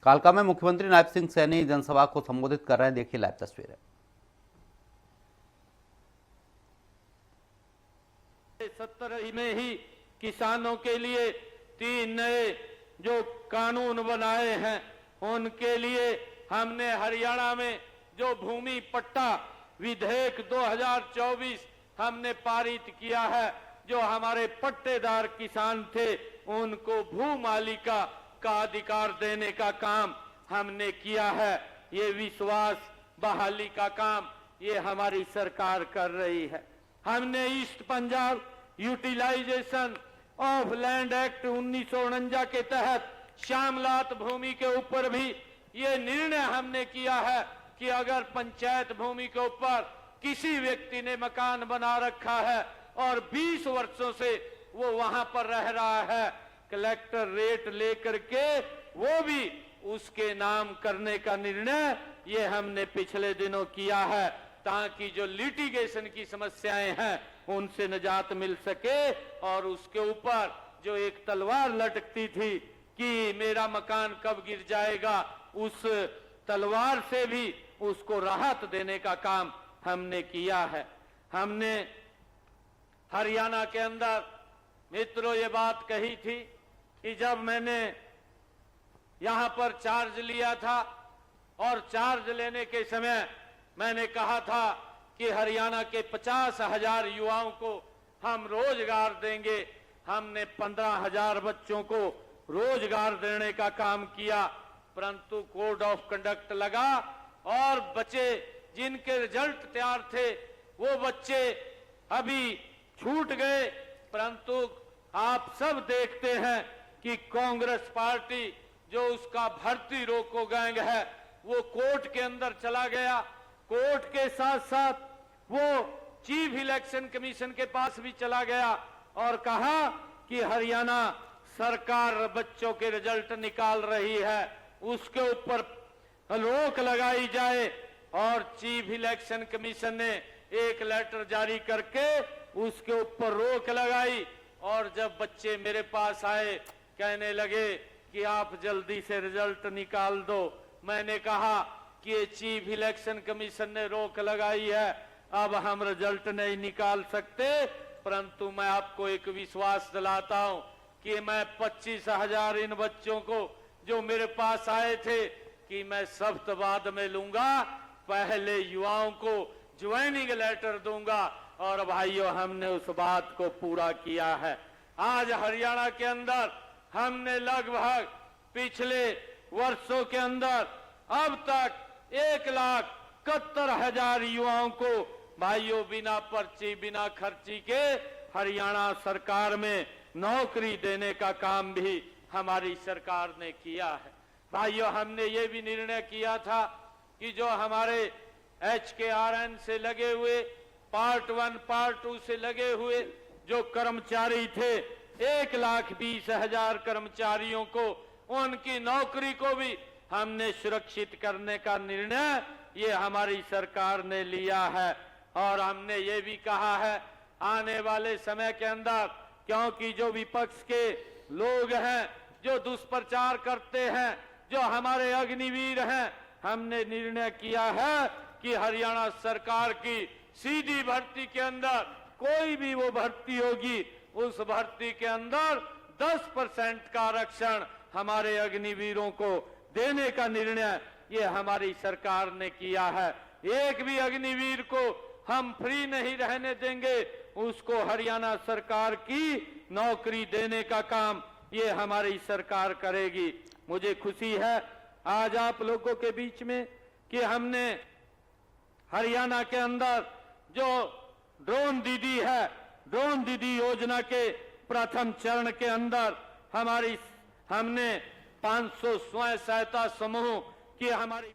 कालका में मुख्यमंत्री नायब सिंह सैनी जनसभा को संबोधित कर रहे हैं। देखिए लाइव तस्वीरें। 70 में ही किसानों के लिए 3 नए जो कानून बनाए हैं, उनके लिए हमने हरियाणा में जो भूमि पट्टा विधेयक 2024 हमने पारित किया है। जो हमारे पट्टेदार किसान थे उनको भू मालिका का अधिकार देने का काम हमने किया है। ये विश्वास बहाली का काम ये हमारी सरकार कर रही है। हमने East Punjab Utilisation of Land Act 1949 के तहत श्यामलात भूमि के ऊपर भी ये निर्णय हमने किया है कि अगर पंचायत भूमि के ऊपर किसी व्यक्ति ने मकान बना रखा है और 20 वर्षों से वो वहां पर रह रहा है, कलेक्टर रेट लेकर के वो भी उसके नाम करने का निर्णय ये हमने पिछले दिनों किया है, ताकि जो लिटिगेशन की समस्याएं हैं उनसे निजात मिल सके। और उसके ऊपर जो एक तलवार लटकती थी कि मेरा मकान कब गिर जाएगा, उस तलवार से भी उसको राहत देने का काम हमने किया है। हमने हरियाणा के अंदर मित्रों ये बात कही थी कि जब मैंने यहां पर चार्ज लिया था और चार्ज लेने के समय मैंने कहा था कि हरियाणा के 50,000 युवाओं को हम रोजगार देंगे। हमने 15,000 बच्चों को रोजगार देने का काम किया, परंतु कोड ऑफ कंडक्ट लगा और बच्चे जिनके रिजल्ट तैयार थे वो बच्चे अभी छूट गए। परंतु आप सब देखते हैं कि कांग्रेस पार्टी जो उसका भर्ती रोको गैंग है वो कोर्ट के अंदर चला गया। कोर्ट के साथ साथ वो चीफ इलेक्शन कमीशन के पास भी चला गया और कहा कि हरियाणा सरकार बच्चों के रिजल्ट निकाल रही है, उसके ऊपर रोक लगाई जाए। और चीफ इलेक्शन कमीशन ने एक लेटर जारी करके उसके ऊपर रोक लगाई। और जब बच्चे मेरे पास आए कहने लगे कि आप जल्दी से रिजल्ट निकाल दो, मैंने कहा कि ये चीफ इलेक्शन कमीशन ने रोक लगाई है, अब हम रिजल्ट नहीं निकाल सकते। परंतु मैं आपको एक विश्वास दिलाता हूं कि मैं 25,000 इन बच्चों को जो मेरे पास आए थे कि मैं सख्त बाद में लूंगा, पहले युवाओं को ज्वाइनिंग लेटर दूंगा। और भाइयों हमने उस बात को पूरा किया है। आज हरियाणा के अंदर हमने लगभग पिछले वर्षों के अंदर अब तक 1,71,000 युवाओं को भाइयों बिना पर्ची बिना खर्ची के हरियाणा सरकार में नौकरी देने का काम भी हमारी सरकार ने किया है। भाइयों हमने ये भी निर्णय किया था कि जो हमारे HKRN से लगे हुए पार्ट 1 पार्ट 2 से लगे हुए जो कर्मचारी थे 1,20,000 कर्मचारियों को उनकी नौकरी को भी हमने सुरक्षित करने का निर्णय ये हमारी सरकार ने लिया है। और हमने ये भी कहा है आने वाले समय के अंदर, क्योंकि जो विपक्ष के लोग हैं जो दुष्प्रचार करते हैं, जो हमारे अग्निवीर हैं, हमने निर्णय किया है कि हरियाणा सरकार की सीधी भर्ती के अंदर कोई भी वो भर्ती होगी उस भर्ती के अंदर 10% का आरक्षण हमारे अग्निवीरों को देने का निर्णय ये हमारी सरकार ने किया है। एक भी अग्निवीर को हम फ्री नहीं रहने देंगे, उसको हरियाणा सरकार की नौकरी देने का काम ये हमारी सरकार करेगी। मुझे खुशी है आज आप लोगों के बीच में कि हमने हरियाणा के अंदर जो ड्रोन दीदी है, ड्रोन दीदी योजना के प्रथम चरण के अंदर हमने 500 स्वयं सहायता समूह की हमारी